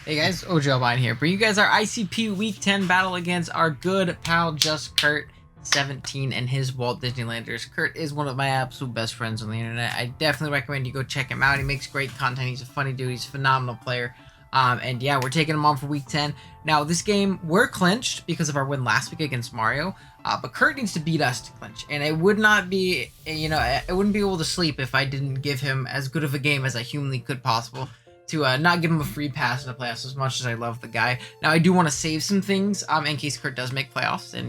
Hey guys, OGalbina here, bring you guys our ICP Week 10 battle against our good pal Just Kurt 17 and his Walt Disneylanders. Kurt is one of my absolute best friends on the internet. I definitely recommend you go check him out. He makes great content. He's a funny dude. He's a phenomenal player. And yeah, we're taking him on for Week 10. Now, this game, we're clinched because of our win last week against Mario. But Kurt needs to beat us to clinch. And it would not be, I wouldn't be able to sleep if I didn't give him as good of a game as I humanly could possible. To not give him a free pass in the playoffs as much as I love the guy. Now, I do want to save some things in case Kurt does make playoffs and,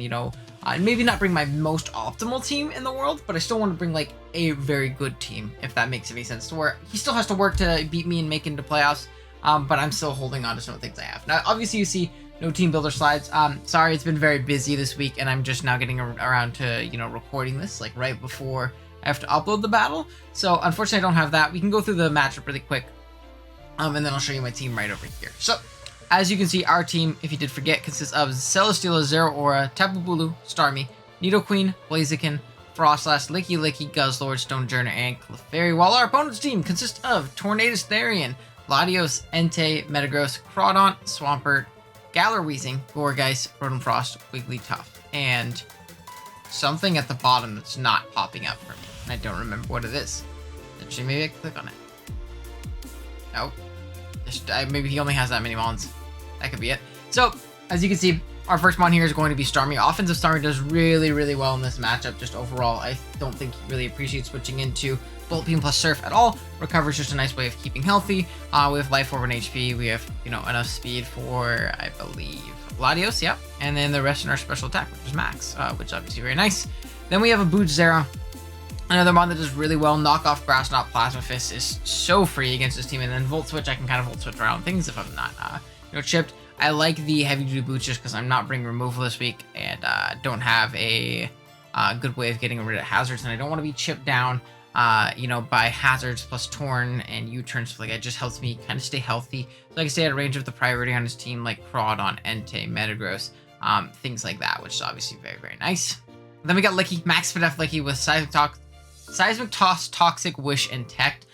maybe not bring my most optimal team in the world, but I still want to bring, like, a very good team, if that makes any sense, to where he still has to work to beat me and make it into playoffs, but I'm still holding on to some things I have. Now, obviously, you see no team builder slides. Sorry, it's been very busy this week, and I'm just now getting around to, recording this, like, right before I have to upload the battle. So, unfortunately, I don't have that. We can go through the matchup really quick. And then I'll show you my team right over here. So, as you can see, our team, if you did forget, consists of Celesteela, Zero Aura, Tapu Bulu, Starmie, Nidoqueen, Blaziken, Frostlass, Licky Licky, Guzzlord, Stonejourner, and Clefairy, while our opponent's team consists of Tornadus Therian, Latios, Entei, Metagross, Crawdaunt, Swampert, Galar Weezing, Gourgeist, Rotom-Frost, Wigglytuff, and something at the bottom that's not popping up for me. I don't remember what it is. Actually, maybe I can click on it. Nope. Maybe he only has that many mons. That could be it. So, as you can see, our first mon here is going to be Starmie. Offensive Starmie does really, really well in this matchup. Just overall, I don't think he really appreciates switching into Bullet Beam plus Surf at all. Recover is just a nice way of keeping healthy. We have Life Orb and HP. We have, enough speed for, I believe, Latios, yep. And then the rest in our special attack, which is Max, which is obviously very nice. Then we have a Booch Zera. Another mon that does really well. Knock off Grass Knot. Plasma Fist is so free against this team. And then Volt Switch, I can kind of Volt Switch around things if I'm not, chipped. I like the Heavy Duty Boots just because I'm not bringing removal this week and don't have a good way of getting rid of hazards. And I don't want to be chipped down, by hazards plus Torn and U-turns. So, it just helps me kind of stay healthy. So I can stay at a range of the priority on his team, like Crawdaunt, Entei, Metagross, things like that, which is obviously very, very nice. Then we got Licky, Max Fidef Licky with Seismic Toss, Toxic, Wish, and Tech.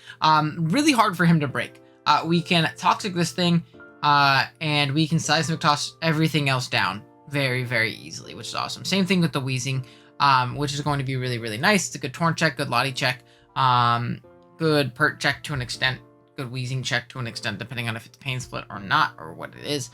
Really hard for him to break. We can Toxic this thing, and we can Seismic Toss everything else down very, very easily, which is awesome. Same thing with the Weezing, which is going to be really, really nice. It's a good Torn check, good Lottie check, good Pert check to an extent, good Weezing check to an extent, depending on if it's Pain Split or not, or what it is.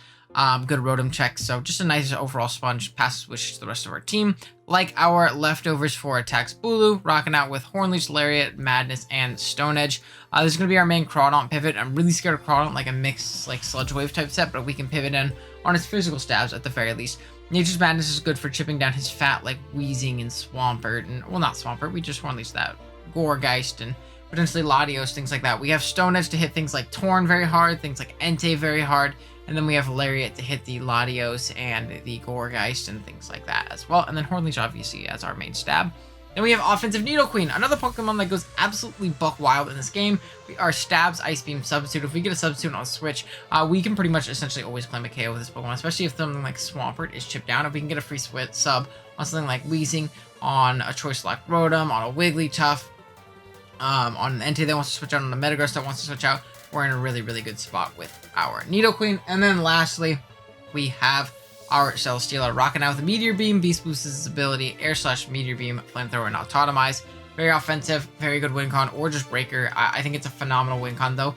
Good Rotom check, so just a nice overall sponge, passes wishes to the rest of our team. Like our leftovers for attacks, Bulu, rocking out with Hornleech, Lariat, Madness, and Stone Edge. This is going to be our main Crawdaunt pivot. I'm really scared of Crawdaunt, like a mixed, Sludge Wave type set, but we can pivot in on his physical stabs at the very least. Nature's Madness is good for chipping down his fat, like Weezing and Swampert, and, well, not Swampert, we just Hornleech that, Gourgeist, and potentially Latios, things like that. We have Stone Edge to hit things like Torn very hard, things like Entei very hard, and then we have Lariat to hit the Latios and the Gourgeist and things like that as well. And then Hornleech, obviously, as our main stab. Then we have Offensive Nidoqueen, another Pokemon that goes absolutely buck wild in this game. We are Stab's Ice Beam substitute. If we get a substitute on Switch, we can pretty much essentially always claim a KO with this Pokemon, especially if something like Swampert is chipped down. If we can get a free sub on something like Weezing, on a Choice Select Rotom, on a Wigglytuff, on an Entei that wants to switch out, on a Metagross that wants to switch out, we're in a really, really good spot with our Nidoqueen. And then lastly, we have our Celesteela rocking out with Meteor Beam, Beast boosts his ability, Air Slash, Meteor Beam, Flamethrower, and Autotomize. Very offensive, very good win con, or just Breaker. I think it's a phenomenal win con though.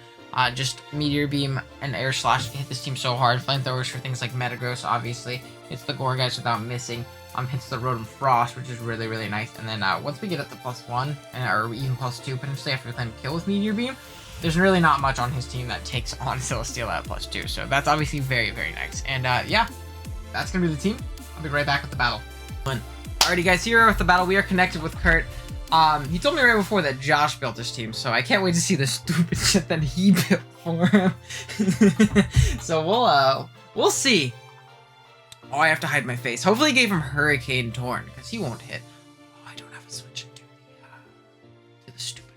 Just Meteor Beam and Air Slash hit this team so hard. Flamethrowers for things like Metagross, obviously. Hits the Gourgeist without missing. Hits the Rotom Frost, which is really, really nice. And then once we get up to +1, or even +2, potentially after we claim kill with Meteor Beam, there's really not much on his team that takes on Celesteela at +2. So that's obviously very, very nice. And yeah, that's going to be the team. I'll be right back with the battle. Alrighty guys, here with the battle. We are connected with Kurt. He told me right before that Josh built his team, so I can't wait to see the stupid shit that he built for him. So we'll see. Oh, I have to hide my face. Hopefully he gave him Hurricane Torn, because he won't hit. Oh, I don't have a switch to the stupid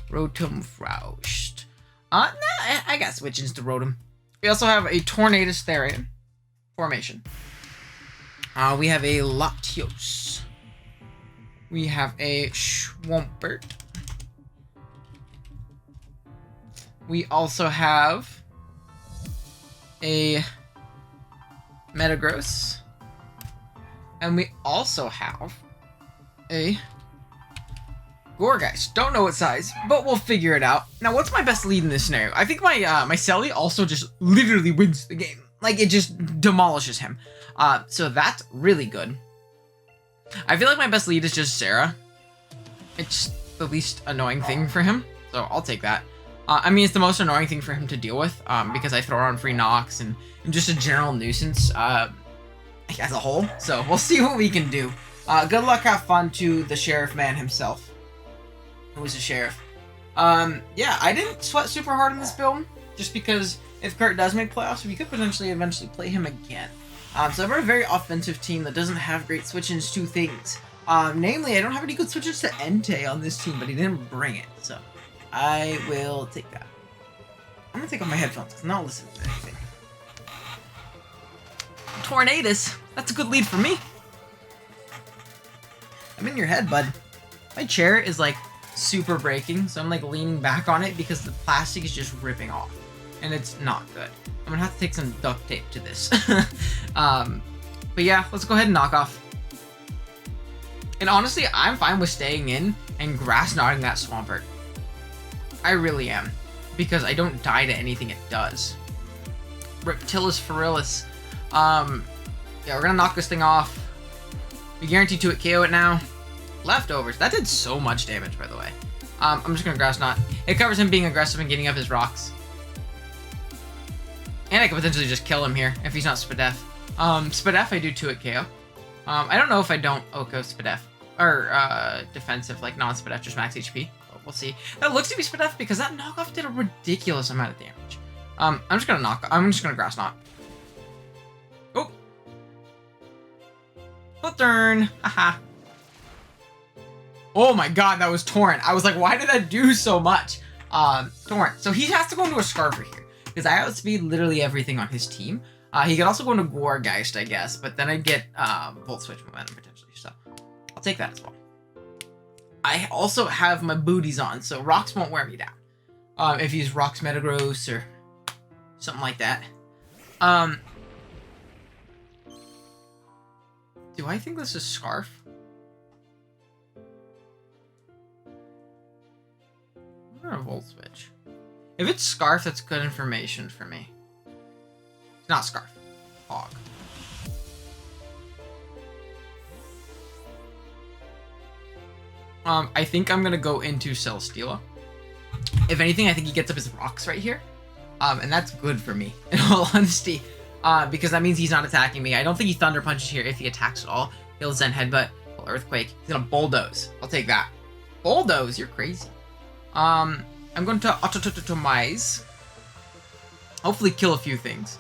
Rotom Frost. Nah, I got switches to Rotom. We also have a Tornadus Therian formation. We have a Latios. We have a Swampert. We also have a Metagross. And we also have a Gourgeist. Don't know what size, but we'll figure it out. Now, what's my best lead in this scenario? I think my my Selly also just literally wins the game. Like, it just demolishes him. So that's really good. I feel like my best lead is just Sarah. It's the least annoying thing for him, so I'll take that. I mean, it's the most annoying thing for him to deal with, because I throw on free knocks and just a general nuisance as a whole. So we'll see what we can do. Good luck, have fun to the sheriff man himself. Who is a sheriff? Yeah, I didn't sweat super hard in this build, just because if Kurt does make playoffs, we could potentially eventually play him again. So we're a very offensive team that doesn't have great switch-ins to things. Namely, I don't have any good switch-ins to Entei on this team, but he didn't bring it, so I will take that. I'm gonna take off my headphones, because I'm not listening to anything. Tornadus, that's a good lead for me. I'm in your head, bud. My chair is like super breaking, so I'm like leaning back on it because the plastic is just ripping off, and it's not good. I'm gonna have to take some duct tape to this. But yeah, let's go ahead and knock off. And honestly, I'm fine with staying in and grass knotting that Swampert. I really am, because I don't die to anything it does. Reptilis Ferilis. Yeah, we're gonna knock this thing off. We guarantee to KO it now. Leftovers. That did so much damage, by the way. I'm just gonna grass knot. It covers him being aggressive and getting up his rocks. And I could potentially just kill him here if he's not Spadef. Spadef, I do 2 KO. I don't know if I don't Oko Spadef. Or, defensive, like non-Spadef, just max HP. But we'll see. That looks to be Spadef because that knockoff did a ridiculous amount of damage. I'm just gonna grass knot. Oh! Flip turn! Haha. Oh my god, that was Torrent. I was like, why did that do so much? Torrent. So he has to go into a Scarfer here, because I outspeed literally everything on his team. He could also go into Gourgeist, I guess, but then I'd get Volt Switch momentum potentially, so I'll take that as well. I also have my booties on, so rocks won't wear me down. If he's Rocks Metagross or something like that. Do I think this is Scarf? I'm gonna Volt Switch. If it's Scarf, that's good information for me. It's not Scarf. Hog. I think I'm gonna go into Celesteela. If anything, I think he gets up his rocks right here. And that's good for me, in all honesty. Because that means he's not attacking me. I don't think he Thunder Punches here if he attacks at all. He'll Zen Headbutt, he'll Earthquake. He's gonna Bulldoze. I'll take that. Bulldoze? You're crazy. I'm going to Autotomize. Hopefully kill a few things.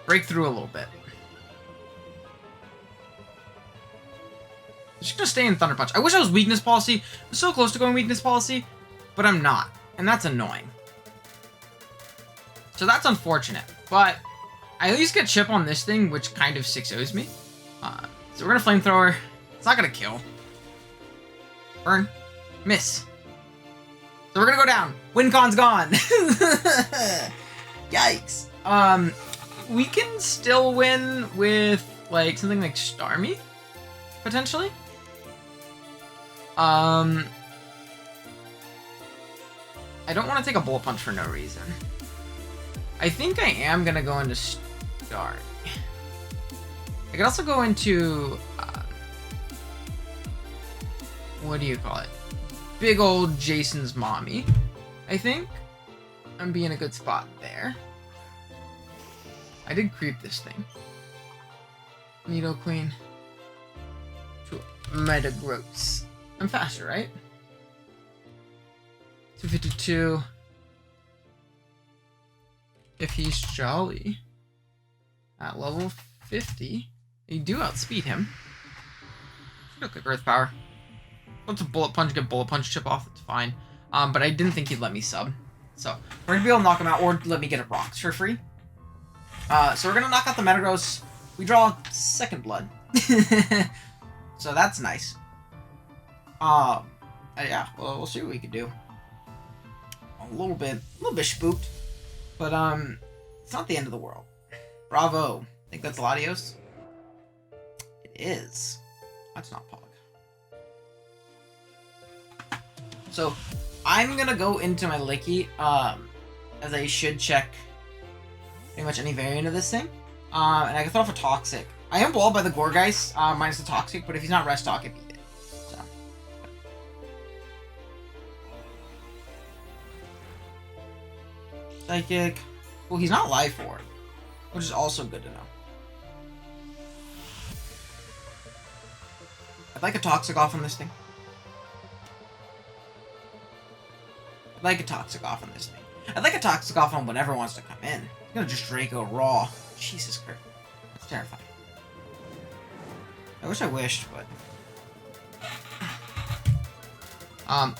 Break through a little bit. I'm just gonna stay in Thunder Punch. I wish I was Weakness Policy. I'm so close to going Weakness Policy, but I'm not. And that's annoying. So that's unfortunate. But I at least get Chip on this thing, which kind of 6-0s me. So we're gonna Flamethrower. It's not gonna kill. Burn. Miss. So we're gonna go down. WinCon's gone. Yikes. We can still win with like something like Starmie, potentially. I don't want to take a Bullet Punch for no reason. I think I am gonna go into Star. I could also go into what do you call it? Big old Jason's mommy. I think I'm being a good spot there. I did creep this thing. Nido Queen to Metagross. I'm faster, right? 252. If he's jolly at level 50, you do outspeed him. Look at Earth Power. Let's a Bullet Punch, get Bullet Punch chip off, it's fine. But I didn't think he'd let me sub. So we're gonna be able to knock him out or let me get a Rocks for free. So we're gonna knock out the Metagross. We draw second blood. So that's nice. Yeah, well, we'll see what we can do. A little bit spooked. But, it's not the end of the world. Bravo. Think that's Latios? It is. That's not Pog. So, I'm gonna go into my Licky, as I should check pretty much any variant of this thing. And I can throw off a Toxic. I am walled by the Gorgeist, minus the Toxic, but if he's not Rest Talk, I beat it. So. Psychic. Well, he's not Life Orb, which is also good to know. I'd like a Toxic off on this thing. I'd like a Toxic off on this thing. I'd like a Toxic off on whatever wants to come in. I'm gonna just Draco raw. Jesus Christ. That's terrifying. I wish I wished, but...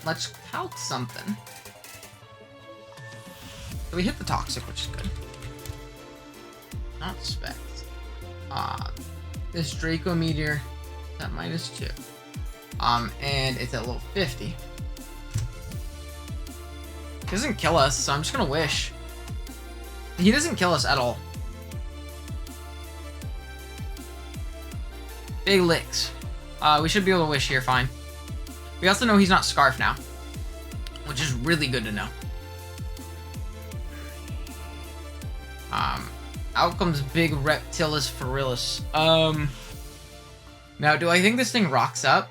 let's calc something. So we hit the Toxic, which is good. Not Spect. This Draco Meteor is at -2. And it's at level 50. He doesn't kill us, so I'm just gonna wish. He doesn't kill us at all. Big licks. We should be able to wish here, fine. We also know he's not Scarf now, which is really good to know. Out comes Big Reptilis Ferilis. Now, do I think this thing rocks up?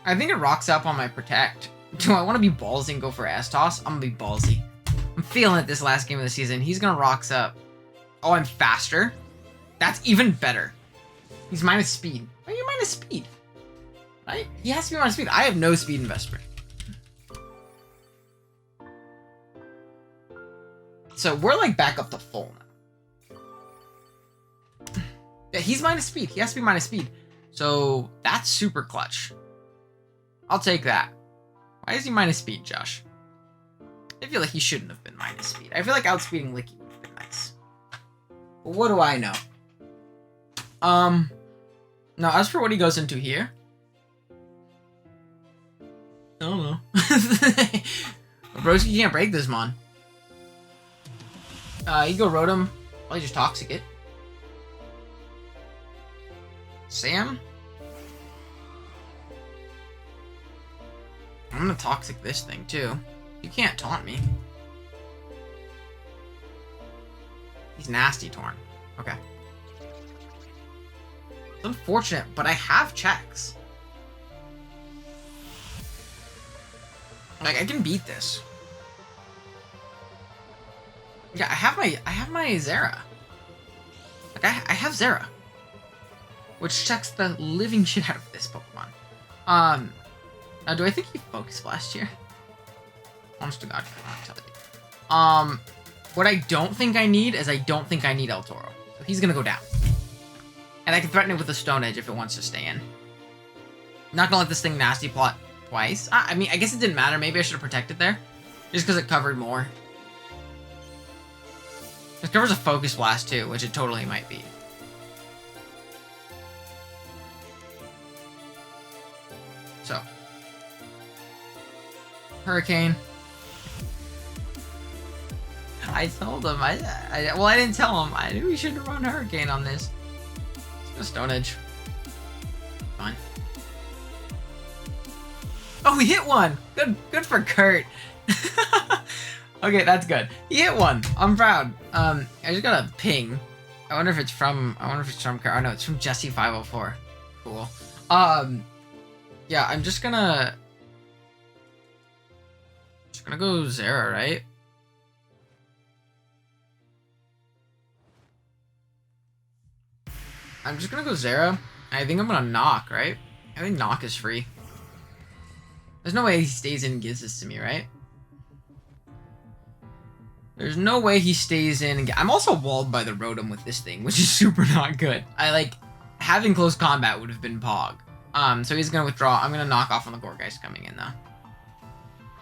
I think it rocks up on my Protect. Do I want to be ballsy and go for S-Toss? I'm gonna be ballsy. I'm feeling it this last game of the season. He's gonna rocks up. Oh, I'm faster? That's even better. He's minus speed. Why are you minus speed? Right? He has to be minus speed. I have no speed investment. So we're like back up to full now. Yeah, he's minus speed. He has to be minus speed. So that's super clutch. I'll take that. Why is he minus speed, Josh? I feel like he shouldn't have been minus speed. I feel like outspeeding Licky would have been nice. But what do I know? Now as for what he goes into here, I don't know. Broski can't break this mon. You go Rotom. Probably just Toxic it. Sam? I'm gonna Toxic this thing too. You can't taunt me. He's nasty Torn. Okay. It's unfortunate, but I have checks. Like, I can beat this. Yeah, I have my Zera. Like, I have Zera. Which checks the living shit out of this Pokemon. Now, do I think he Focus Blast here? Honest to God, I can't tell you. What I don't think I need is I don't think I need El Toro. So he's gonna go down. And I can threaten it with a Stone Edge if it wants to stay in. Not gonna let this thing nasty plot twice. I mean, I guess it didn't matter. Maybe I should have protected there. Just because it covered more. It covers a Focus Blast too, which it totally might be. So. Hurricane. I told him. Well, I didn't tell him. I knew we shouldn't run Hurricane on this. Let's go Stone Edge. Fine. Oh, we hit one. Good for Kurt. Okay, that's good. He hit one. I'm proud. I just got a ping. I wonder if it's from Kurt. Oh no, it's from Jesse504. Cool. Yeah, I'm just gonna go Zera, right? I'm just gonna go Zera. I think I'm gonna Knock, right? I think Knock is free. There's no way he stays in and gives this to me, right? There's no way he stays in and I'm also walled by the Rotom with this thing, which is super not good. Having close combat would have been Pog. So he's gonna withdraw. I'm gonna knock off on the Gorgeist coming in though.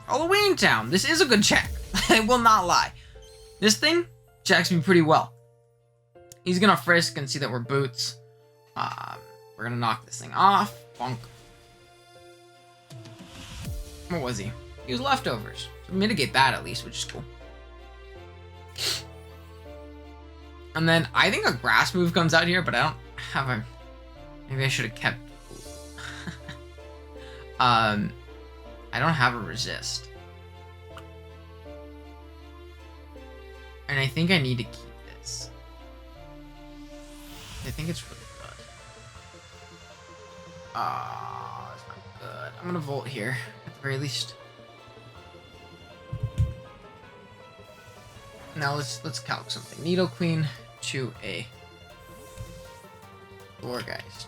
Halloween Town. This is a good check. I will not lie. This thing checks me pretty well. He's gonna frisk and see that we're boots. We're gonna knock this thing off. Bonk. What was he? He was leftovers. So mitigate that at least, which is cool. And then I think a grass move comes out here, but I don't have a... Maybe I should have kept... I don't have a resist. And I think I need to keep this. I think it's really good. It's not good. I'm gonna Volt here, at the very least. Now let's calc something. Needle Queen to a Gourgeist.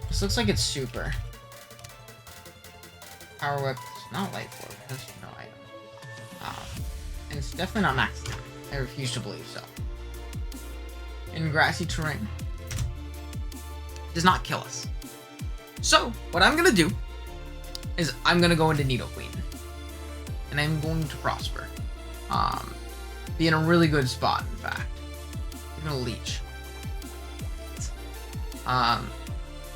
This looks like it's super. Power Whip is not Light Orb because no item. And it's definitely not maxed out. I refuse to believe so. In grassy terrain. Does not kill us. So, what I'm gonna do is I'm gonna go into Needle Queen. And I'm going to prosper. Be in a really good spot, in fact. Even a Leech. I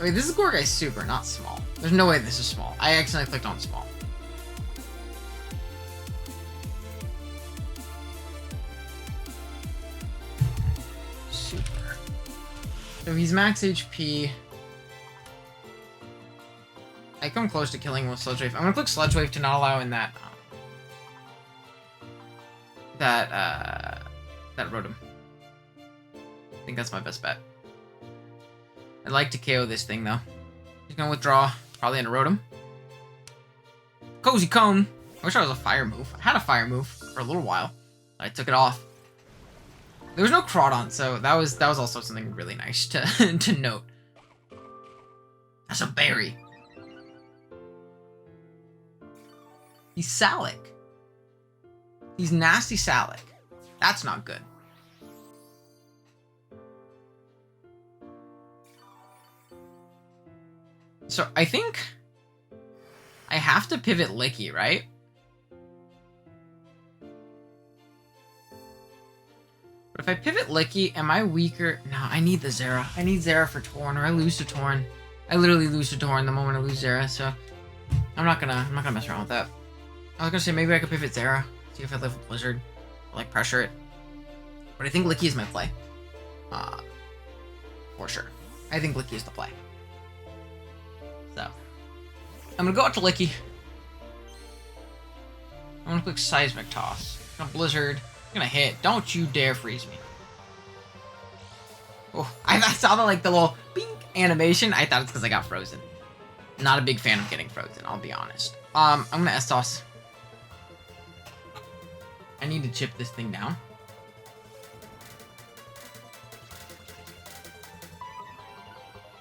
mean, this is Gourgeist super, not small. There's no way this is small. I accidentally clicked on small. Super. So he's max HP. I come close to killing him with Sludge Wave. I'm gonna click Sludge Wave to not allow in that that Rotom. I think that's my best bet. I'd like to KO this thing though. He's gonna withdraw, probably into Rotom. Cozy Cone. I wish I was a fire move. I had a fire move for a little while. I took it off. There was no Crawdon, so that was also something really nice to to note. That's a berry. He's Salic. He's nasty Salic. That's not good. So I think I have to pivot Licky, right? But if I pivot Licky, am I weaker? No, I need the Zera. I need Zera for Torn, or I lose to Torn. I literally lose to Torn the moment I lose Zera, so I'm not gonna mess around with that. I was gonna say maybe I could pivot Zera, see if I live with Blizzard, or like pressure it. But I think Licky is my play. For sure. I think Licky is the play. So I'm gonna go out to Licky. I'm gonna click Seismic Toss. I'm gonna Blizzard. I'm gonna hit. Don't you dare freeze me. Oh, I saw the little bink animation. I thought it's because I got frozen. Not a big fan of getting frozen, I'll be honest. I'm gonna S-Toss. I need to chip this thing down.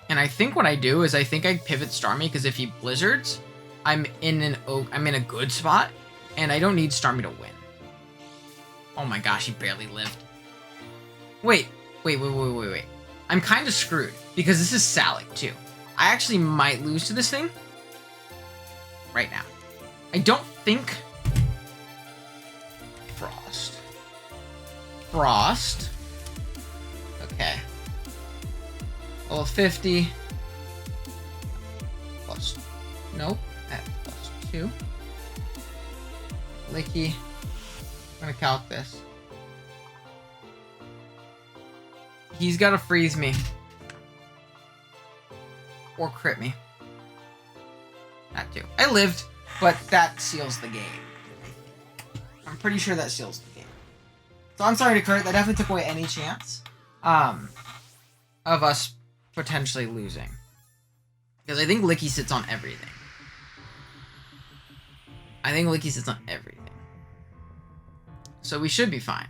And I think what I do is I think I pivot Starmie, because if he Blizzards, I'm in a good spot, and I don't need Starmie to win. Oh my gosh, he barely lived. Wait. I'm kind of screwed, because this is Salic too. I actually might lose to this thing right now. I don't think... Frost. Okay. Level 50. Plus... Nope. At plus 2. Licky. I'm gonna calc this. He's gotta freeze me. Or crit me. That too. I lived, but that seals the game. I'm pretty sure that seals the game. So I'm sorry to crit. That definitely took away any chance of us potentially losing. Because I think Licky sits on everything. So we should be fine.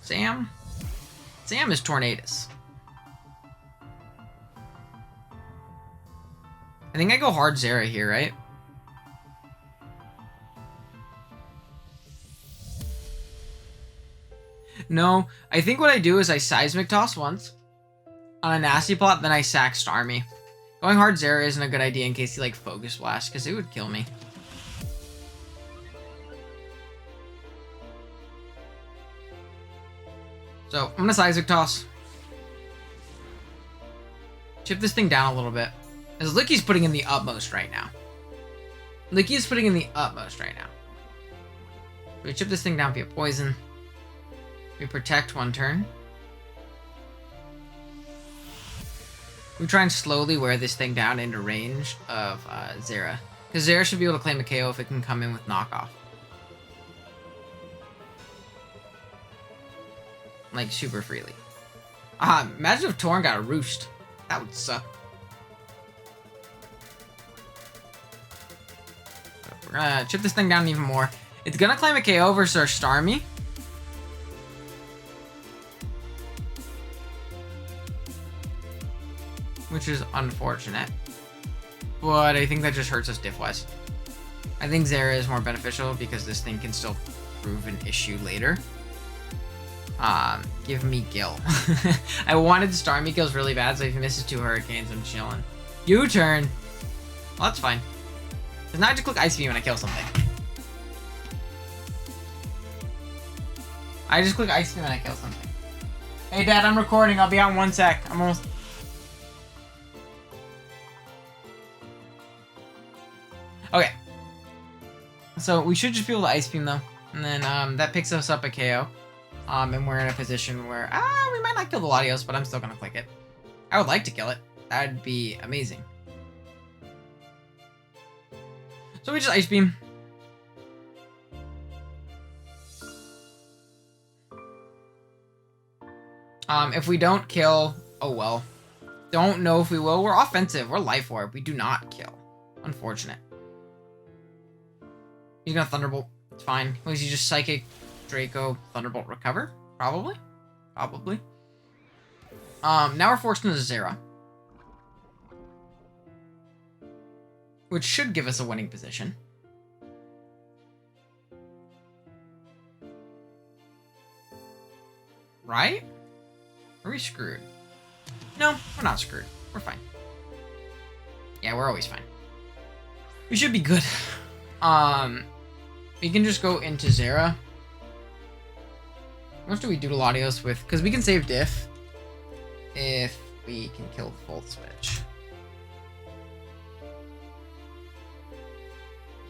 Sam is Tornadus. I think I go hard Zera here, right? No, I think what I do is I Seismic Toss once on a nasty plot, then I sack Starmie. Going hard Zera isn't a good idea in case he Focus Blast, because it would kill me. So I'm gonna Seismic Toss. Chip this thing down a little bit. As Licky's putting in the utmost right now. Licky is putting in the utmost right now. We chip this thing down via poison. We protect one turn. We try and slowly wear this thing down into range of Zera. Because Zera should be able to claim a KO if it can come in with knockoff. Like, super freely. Imagine if Torn got a roost. That would suck. We're gonna chip this thing down even more. It's gonna claim a KO versus our Starmie. Which is unfortunate. But I think that just hurts us diff-wise. I think Zera is more beneficial because this thing can still prove an issue later. Give me Gil. I wanted Starmie kills really bad, so if he misses 2 Hurricanes, I'm chilling. U-turn. Well, that's fine. Because now I just click Ice Beam when I kill something. I just click Ice Beam when I kill something. Hey, Dad, I'm recording. I'll be out in 1 sec. I'm almost... Okay. So we should just be able to Ice Beam, though. And then that picks us up a KO. And we're in a position where, we might not kill the Latios, but I'm still going to click it. I would like to kill it. That'd be amazing. So we just Ice Beam. If we don't kill, oh well. Don't know if we will. We're offensive. We're Life Orb. We do not kill. Unfortunate. He's gonna Thunderbolt. It's fine. Was he just Psychic, Draco, Thunderbolt, Recover? Probably. Probably. Now we're forced into Zera. Which should give us a winning position. Right? Are we screwed? No, we're not screwed. We're fine. Yeah, we're always fine. We should be good. We can just go into Zera. How much do we do to Latios with? Because we can save diff if we can kill the Volt Switch.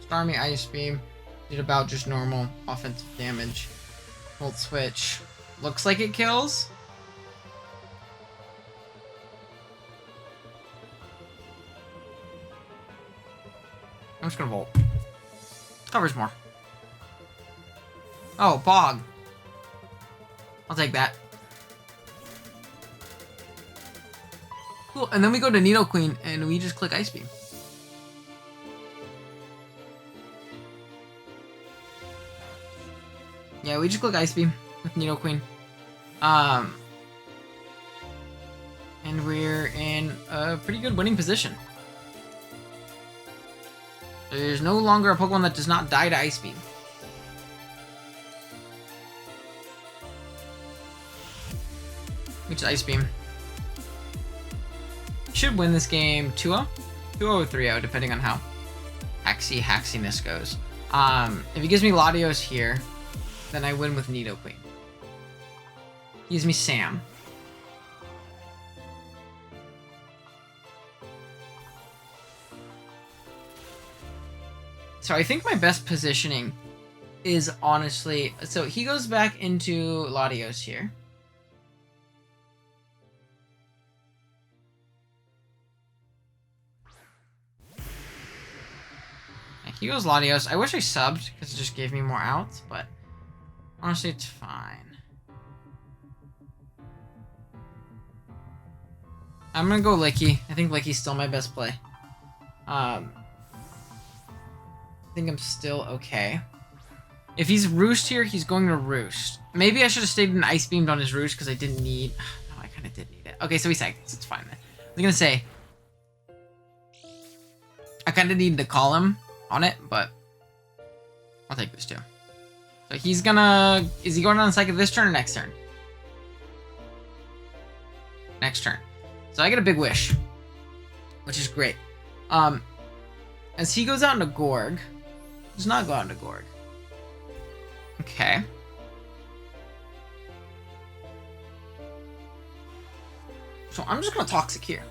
Starmie Ice Beam did about just normal offensive damage. Volt Switch looks like it kills. I'm just gonna Volt. Covers more. Oh, Bog. I'll take that. Cool, and then we go to Nidoqueen and we just click Ice Beam. Yeah, we just click Ice Beam with Nidoqueen. And we're in a pretty good winning position. There's no longer a Pokemon that does not die to Ice Beam. Which is Ice Beam. Should win this game 2-0? 2-0 or 3-0, depending on how haxiness goes. If he gives me Latios here, then I win with Nidoqueen. He gives me Sam. So I think my best positioning is honestly... So he goes back into Latios here. He goes Latios. I wish I subbed because it just gave me more outs, but honestly, it's fine. I'm gonna go Licky. I think Licky's still my best play. I think I'm still okay. If he's Roost here, he's going to Roost. Maybe I should have stayed and Ice Beamed on his Roost because I didn't need... No, I kind of did need it. Okay, so he Psychics. It's fine then. I was gonna say... I kind of needed to call him on it, but I'll take this too. So he's gonna... Is he going on Psychic this turn or next turn? Next turn. So I get a big wish, which is great. As he goes out into Gorg, does not go out into Gorg. Okay. So I'm just gonna Toxic here.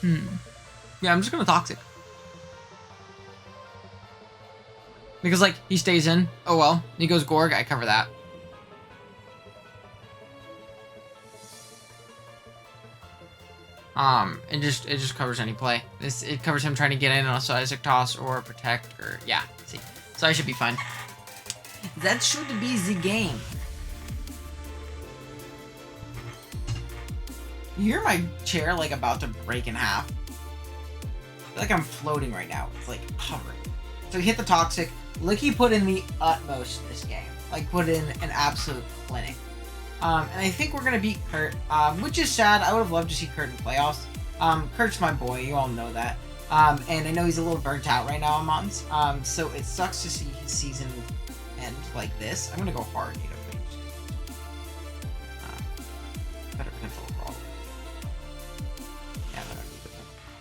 Yeah, I'm just gonna Toxic. Because, like, he stays in. Oh, well. He goes Gorg. I cover that. It just covers any play. It covers him trying to get in on a Isaac toss or protect or yeah. See, so I should be fine. That should be the game. You hear my chair like about to break in half? I feel like I'm floating right now. It's like hovering. So he hit the Toxic. Licky put in the utmost this game. Like put in an absolute clinic. And I think we're going to beat Kurt, which is sad. I would have loved to see Kurt in playoffs. Kurt's my boy. You all know that. And I know he's a little burnt out right now on Mons. So it sucks to see his season end like this. I'm going to go hard, you know, better potential overall. Yeah,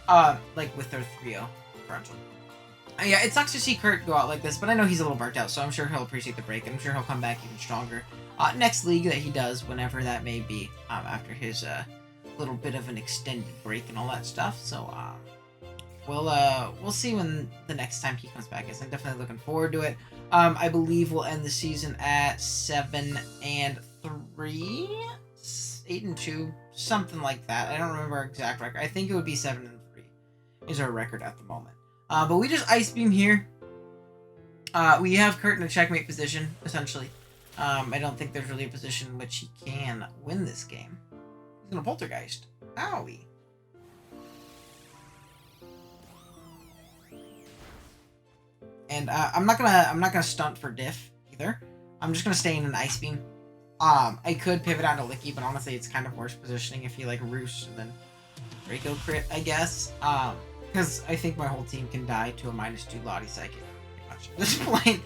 better. Like with their 3-0 differential. Yeah, it sucks to see Kurt go out like this, but I know he's a little burnt out, so I'm sure he'll appreciate the break, and I'm sure he'll come back even stronger next league that he does, whenever that may be, after his little bit of an extended break and all that stuff. So we'll see when the next time he comes back is. I'm definitely looking forward to it. I believe we'll end the season at 7-3, 8-2, something like that. I don't remember our exact record. I think it would be 7-3 is our record at the moment. But we just Ice Beam here. We have Kurt in a checkmate position, essentially. I don't think there's really a position in which he can win this game. He's gonna Poltergeist. Owie. And I'm not gonna stunt for diff either. I'm just gonna stay in an Ice Beam. I could pivot out to Licky, but honestly, it's kind of worse positioning if he like roosts and then Draco crit, I guess. Because I think my whole team can die to a -2 Lottie Psychic, pretty much at this point.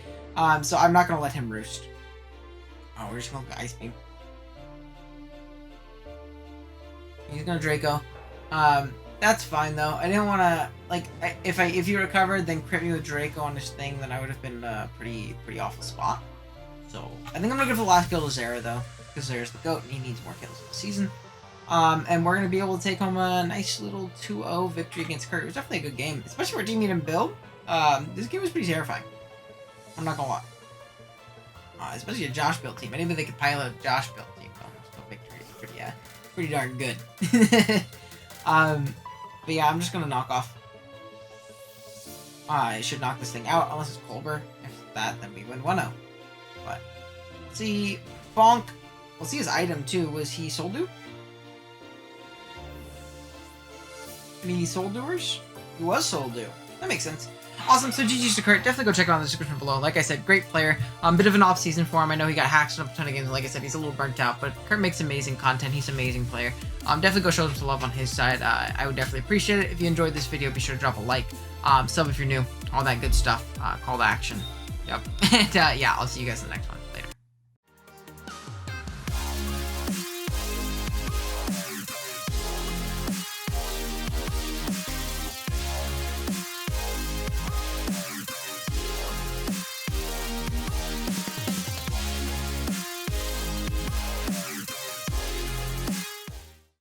So I'm not going to let him roost. Oh, we're just going to Ice Beam. He's going to Draco. That's fine, though. I didn't want to, like, if he recovered, then crit me with Draco on his thing, then I would have been in a pretty awful spot. So I think I'm going to give the last kill to Zera, though, because Zera's the GOAT, and he needs more kills this season. And we're going to be able to take home a nice little 2-0 victory against Kurt. It was definitely a good game, especially for a team meet and build. This game was pretty terrifying. I'm not going to lie. Especially a Josh build team. Anybody that could pilot a Josh build team, so victory is pretty darn good. But yeah, I'm just going to knock off. I should knock this thing out, unless it's Colbur. If that, then we win 1-0. But, let's see. Bonk. We'll see his item, too. Was he Soldu? Any Soul Doers? He was Soul Do. That makes sense. Awesome, so GG's to Kurt. Definitely go check it out in the description below. Like I said, great player. Bit of an off season for him. I know he got hacked in a ton of games. Like I said, he's a little burnt out, but Kurt makes amazing content. He's an amazing player. Definitely go show him some love on his side. I would definitely appreciate it. If you enjoyed this video, be sure to drop a like. Sub if you're new. All that good stuff. Call to action. Yep. And yeah, I'll see you guys in the next one.